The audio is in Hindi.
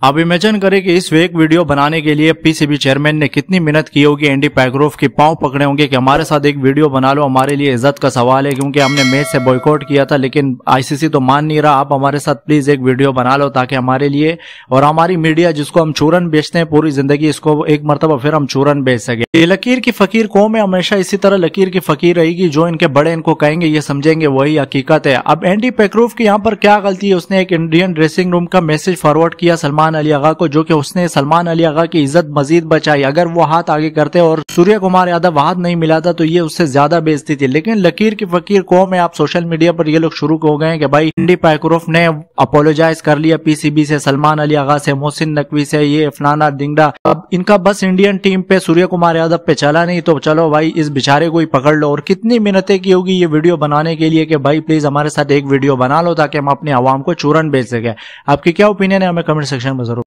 अब इमेजिन करें कि इस फेक वीडियो बनाने के लिए पीसीबी चेयरमैन ने कितनी मेहनत की होगी, एंडी पैकरोफ के पांव पकड़े होंगे कि हमारे साथ एक वीडियो बना लो, हमारे लिए इज्जत का सवाल है क्योंकि हमने मैच से बॉयकॉट किया था लेकिन आईसीसी तो मान नहीं रहा। आप हमारे साथ प्लीज एक वीडियो बना लो ताकि हमारे लिए और हमारी मीडिया जिसको हम चूरन बेचते हैं पूरी जिंदगी, इसको एक मरतबा फिर हम चूरन बेच सके। ये लकीर की फकीर कौम है, हमेशा इसी तरह लकीर की फकीर रहेगी। जो इनके बड़े इनको कहेंगे ये समझेंगे, वही हकीकत है। अब एंडी पैकरोफ की यहाँ पर क्या गलती है? उसने एक इंडियन ड्रेसिंग रूम का मैसेज फॉरवर्ड किया सलमान अली आगा को, जो कि उसने सलमान अली आगा की इज्जत मजीद बचाई। अगर वो हाथ आगे करते और सूर्य कुमार यादव हाथ नहीं मिलाता तो ये उससे ज्यादा बेइज्जती थी। लेकिन लकीर की फकीर कौम है। आप सोशल मीडिया पर ये लोग शुरू हो गए कि भाई एंडी पैकरोफ ने अपोलोजाइज कर लिया पीसीबी से, सलमान अली आगा से, मोहसिन नकवी से, ये फलाना डिंगडा। अब इनका बस इंडियन टीम पे सूर्य कुमार यादव पे चला नहीं तो चलो भाई इस बेचारे को ही पकड़ लो। और कितनी मेहनतें की होगी ये वीडियो बनाने के लिए कि भाई प्लीज हमारे साथ एक वीडियो बना लो ताकि हम अपने आवाम को चूरन बेच सके। आपकी क्या ओपिनियन है हमें कमेंट सेक्शन में जरूर